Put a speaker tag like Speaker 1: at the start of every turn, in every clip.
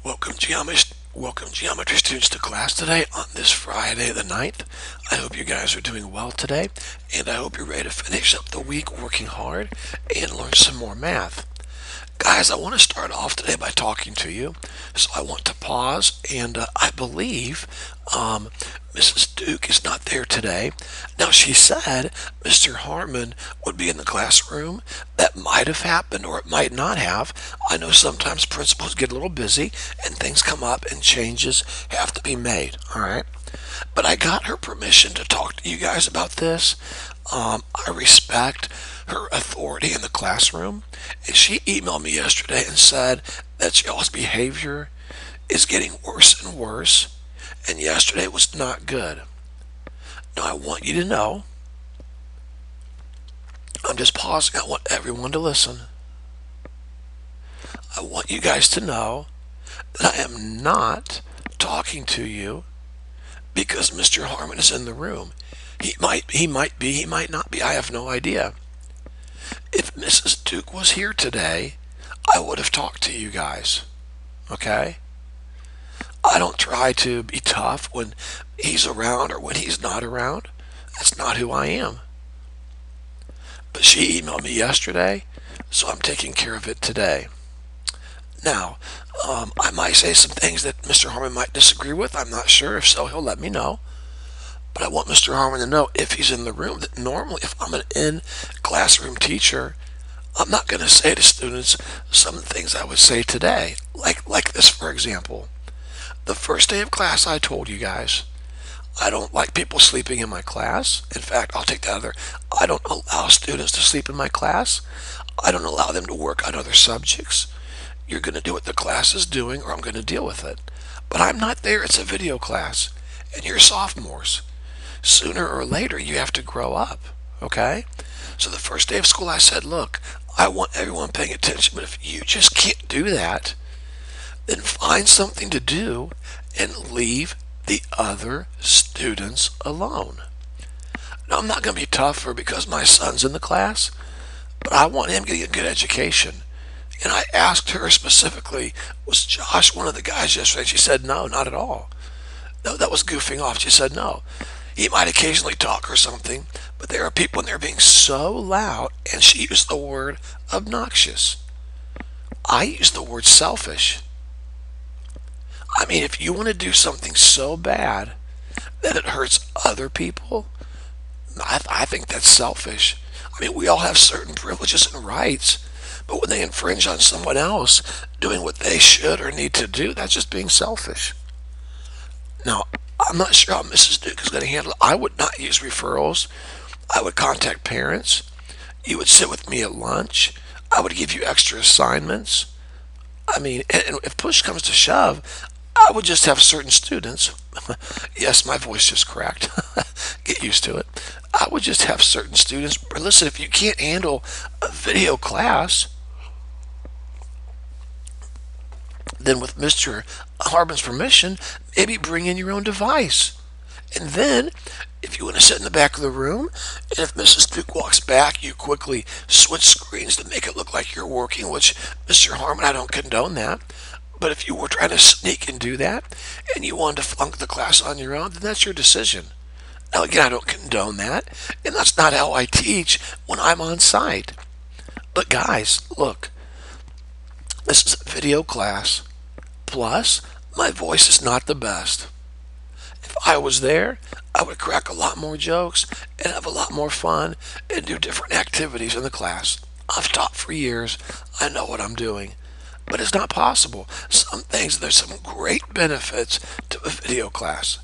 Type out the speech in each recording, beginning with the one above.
Speaker 1: Welcome geometry students to class today on this Friday the 9th. I hope you guys are doing well today, and I hope you're ready to finish up the week working hard and learn some more math. Guys, I want to start off today by talking to you. So I want to pause, and I believe Mrs. Duke is not there today. Now, she said Mr. Harmon would be in the classroom. That might have happened, or it might not have. I know sometimes principals get a little busy, and things come up, and changes have to be made, all right? But I got her permission to talk to you guys about this. I respect her authority in the classroom, and she emailed me yesterday and said that y'all's behavior is getting worse and worse, and yesterday was not good. Now, I want you to know, I'm just pausing, I want everyone to listen. I want you guys to know that I am not talking to you because Mr. Harmon is in the room. He might be, he might not be. I have no idea. If Mrs. Duke was here today, I would have talked to you guys. Okay? I don't try to be tough when he's around or when he's not around. That's not who I am. But she emailed me yesterday, so I'm taking care of it today. Now, I might say some things that Mr. Harmon might disagree with. I'm not sure. If so, he'll let me know. But I want Mr. Harmon to know, if he's in the room, that normally if I'm an in-classroom teacher, I'm not going to say to students some things I would say today. Like this, for example. The first day of class, I told you guys, I don't like people sleeping in my class. In fact, I'll take that other. I don't allow students to sleep in my class. I don't allow them to work on other subjects. You're going to do what the class is doing, or I'm going to deal with it. But I'm not there. It's a video class, and you're sophomores. Sooner or later, you have to grow up, okay? So the first day of school, I said, look, I want everyone paying attention, but if you just can't do that, then find something to do and leave the other students alone. Now, I'm not going to be tougher because my son's in the class, but I want him getting a good education. And I asked her specifically, was Josh one of the guys yesterday? And she said, no, not at all. No, that was goofing off. She said, no. He might occasionally talk or something, but there are people in there being so loud, and she used the word obnoxious. I used the word selfish. I mean, if you want to do something so bad that it hurts other people, I think that's selfish. I mean, we all have certain privileges and rights, but when they infringe on someone else doing what they should or need to do, that's just being selfish. Now, I'm not sure how Mrs. Duke is going to handle it. I would not use referrals. I would contact parents. You would sit with me at lunch. I would give you extra assignments. I mean, and if push comes to shove, I would just have certain students. Yes, my voice just cracked. Get used to it. I would just have certain students. Listen, if you can't handle a video class, then with Mr. Harmon's permission, maybe bring in your own device. And then, if you want to sit in the back of the room, and if Mrs. Duke walks back, you quickly switch screens to make it look like you're working, which, Mr. Harmon, I don't condone that. But if you were trying to sneak and do that, and you wanted to flunk the class on your own, then that's your decision. Now, again, I don't condone that, and that's not how I teach when I'm on site. But guys, look, this is a video class. Plus, my voice is not the best. If I was there, I would crack a lot more jokes and have a lot more fun and do different activities in the class. I've taught for years. I know what I'm doing. But it's not possible. Some things, there's some great benefits to a video class.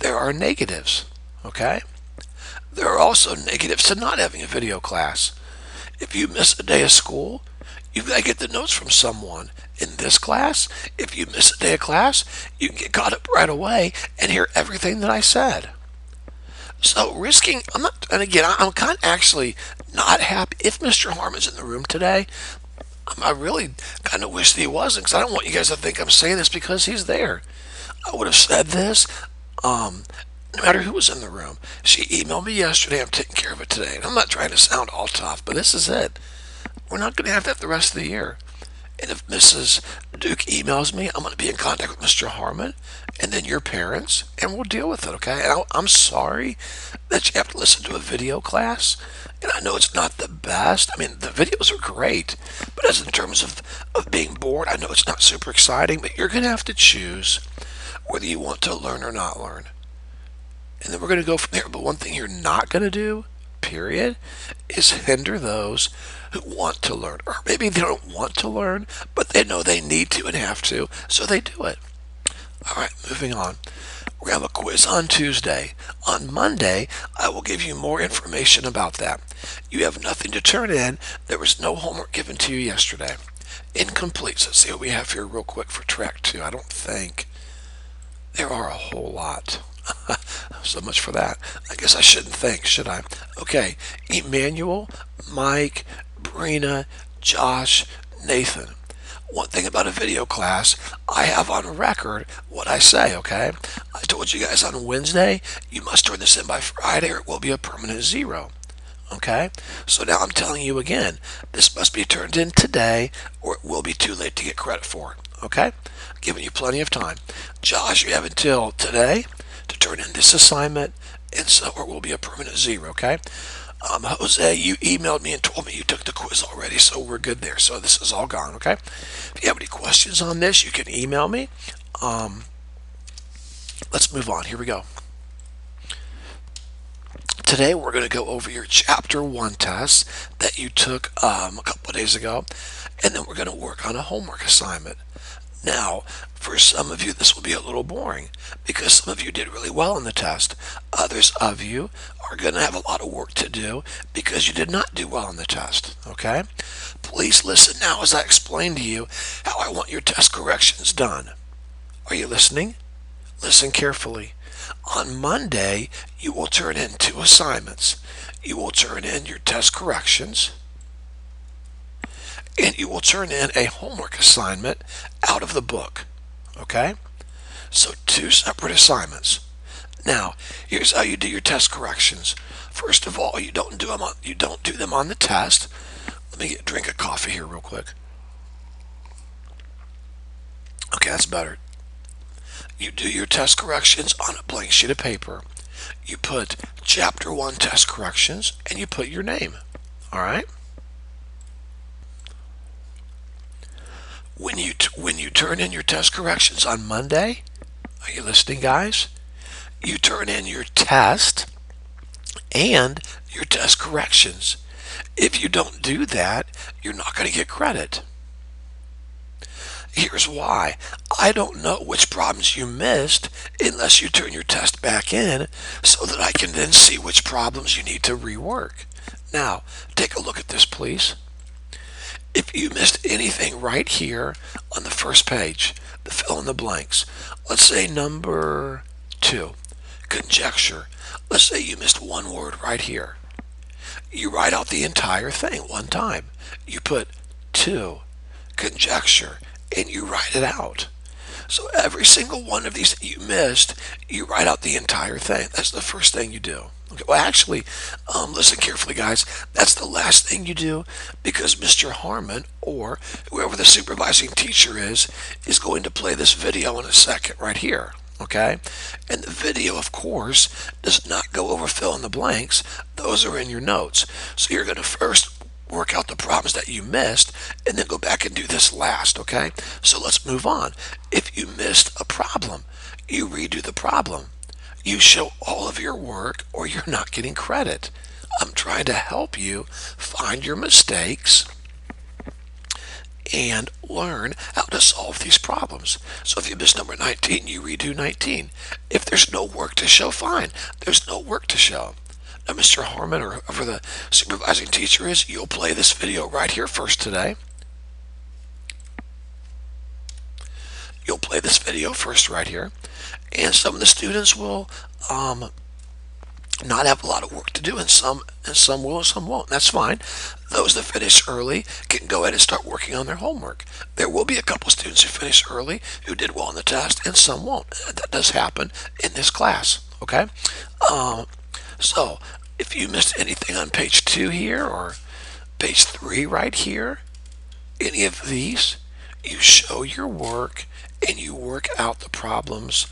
Speaker 1: There are negatives, okay? There are also negatives to not having a video class. If you miss a day of school, you've got to get the notes from someone. In this class, if you miss a day of class, you can get caught up right away and hear everything that I said. So risking, I'm kind of actually not happy. If Mr. Harmon's in the room today, I really kind of wish that he wasn't, because I don't want you guys to think I'm saying this because he's there. I would have said this no matter who was in the room. She emailed me yesterday. I'm taking care of it today. And I'm not trying to sound all tough, but this is it. We're not going to have that the rest of the year. And if Mrs. Duke emails me, I'm going to be in contact with Mr. Harmon and then your parents, and we'll deal with it, okay? And I'm sorry that you have to listen to a video class, and I know it's not the best. I mean, the videos are great, but as in terms of being bored, I know it's not super exciting, but you're going to have to choose whether you want to learn or not learn. And then we're going to go from there. But one thing you're not going to do, period, is hinder those who want to learn. Or maybe they don't want to learn, but they know they need to and have to, so they do it. All right, moving on. We're going to have a quiz on Tuesday. On Monday, I will give you more information about that. You have nothing to turn in. There was no homework given to you yesterday. Incomplete. So let's see what we have here real quick for track 2. I don't think there are a whole lot. So much for that. I guess I shouldn't think, should I? Okay, Emmanuel, Mike, Brina, Josh, Nathan. One thing about a video class, I have on record what I say, okay? I told you guys on Wednesday, you must turn this in by Friday or it will be a permanent 0. Okay? So now I'm telling you again, this must be turned in today or it will be too late to get credit for it. Okay? Giving you plenty of time. Josh, you have until today to turn in this assignment, and so or it will be a permanent 0, okay? Jose, you emailed me and told me you took the quiz already, so we're good there. So this is all gone, okay? If you have any questions on this, you can email me. Let's move on. Here we go. Today we're going to go over your Chapter 1 test that you took a couple of days ago, and then we're going to work on a homework assignment. Now, for some of you, this will be a little boring because some of you did really well on the test. Others of you are going to have a lot of work to do because you did not do well on the test, okay? Please listen now as I explain to you how I want your test corrections done. Are you listening? Listen carefully. On Monday, you will turn in 2 assignments. You will turn in your test corrections, and you will turn in a homework assignment out of the book, okay? So 2 separate assignments. Now, here's how you do your test corrections. First of all, you don't do them on the test. Let me get a drink of coffee here real quick. Okay, that's better. You do your test corrections on a blank sheet of paper. You put Chapter 1 test corrections, and you put your name, all right? When you turn in your test corrections on Monday, are you listening, guys? You turn in your test and your test corrections. If you don't do that, you're not going to get credit. Here's why. I don't know which problems you missed unless you turn your test back in so that I can then see which problems you need to rework. Now, take a look at this, please. If you missed anything right here on the first page, the fill in the blanks, let's say number 2, conjecture. Let's say you missed one word right here. You write out the entire thing one time. You put 2, conjecture, and you write it out. So every single one of these that you missed, you write out the entire thing. That's the first thing you do. Okay, well, actually, listen carefully, guys. That's the last thing you do because Mr. Harmon or whoever the supervising teacher is going to play this video in a second right here. Okay? And the video, of course, does not go over fill in the blanks. Those are in your notes. So you're going to first work out the problems that you missed and then go back and do this last, okay? So let's move on. If you missed a problem, you redo the problem. You show all of your work or you're not getting credit. I'm trying to help you find your mistakes and learn how to solve these problems. So if you miss number 19, you redo 19. If there's no work to show, fine. There's no work to show. Now, Mr. Harmon or whoever the supervising teacher is, you'll play this video right here first today. You'll play this video first right here. And some of the students will not have a lot of work to do, and some will and some won't. That's fine. Those that finish early can go ahead and start working on their homework. There will be a couple students who finish early who did well on the test, and some won't. That does happen in this class, okay? So if you missed anything on page 2 here or page 3 right here, any of these, you show your work and you work out the problems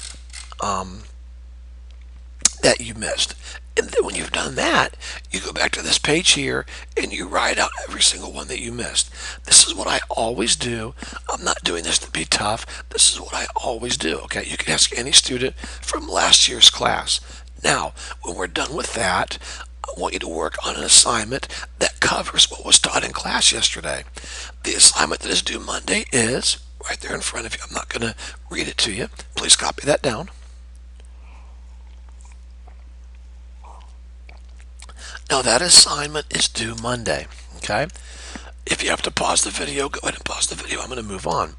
Speaker 1: that you missed. And then when you've done that, you go back to this page here and you write out every single one that you missed. This is what I always do. I'm not doing this to be tough. This is what I always do. Okay, you can ask any student from last year's class. Now, when we're done with that, I want you to work on an assignment that covers what was taught in class yesterday. The assignment that is due Monday is right there in front of you. I'm not going to read it to you. Please copy that down. Now that assignment is due Monday, okay? If you have to pause the video, go ahead and pause the video. I'm going to move on.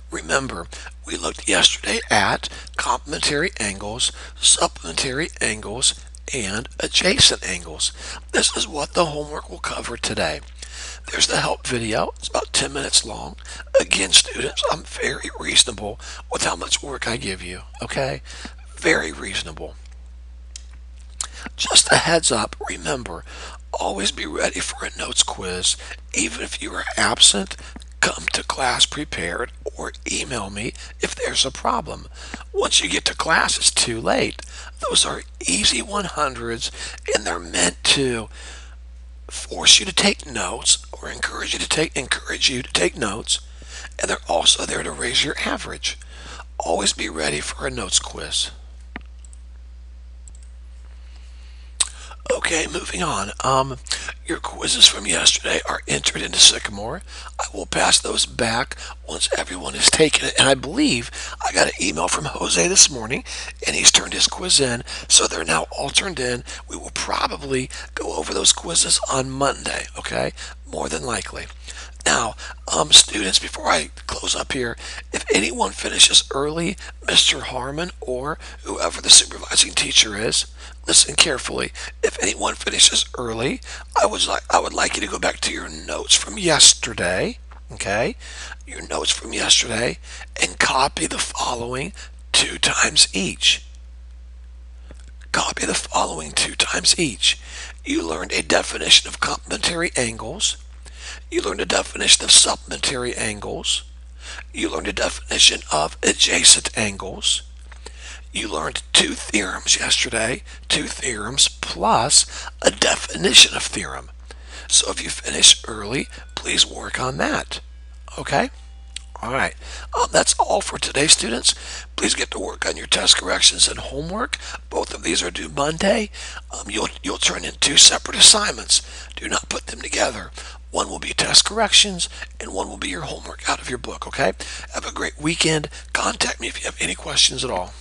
Speaker 1: Remember, we looked yesterday at complementary angles, supplementary angles, and adjacent angles. This is what the homework will cover today. There's the help video. It's about 10 minutes long. Again, students, I'm very reasonable with how much work I give you, okay? Very reasonable. Just a heads up, remember, always be ready for a notes quiz. Even if you are absent, come to class prepared or email me if there's a problem. Once you get to class, it's too late. Those are easy 100s and they're meant to force you to take notes or encourage you to take notes, and they're also there to raise your average. Always be ready for a notes quiz. Okay, moving on. Your quizzes from yesterday are entered into Sycamore. I will pass those back once everyone has taken it. And I believe I got an email from Jose this morning, and he's turned his quiz in. So they're now all turned in. We will probably go over those quizzes on Monday, okay? More than likely. Now, students, before I close up here, if anyone finishes early, Mr. Harmon or whoever the supervising teacher is, listen carefully. If anyone finishes early, I would like you to go back to your notes from yesterday, okay? Your notes from yesterday, and copy the following 2 times each. Copy the following 2 times each. You learned a definition of complementary angles. You learned a definition of supplementary angles. You learned a definition of adjacent angles. You learned 2 theorems yesterday, 2 theorems plus a definition of theorem. So if you finish early, please work on that. Okay? All right. That's all for today, students. Please get to work on your test corrections and homework. Both of these are due Monday. You'll turn in 2 separate assignments. Do not put them together. One will be test corrections, and one will be your homework out of your book, okay? Have a great weekend. Contact me if you have any questions at all.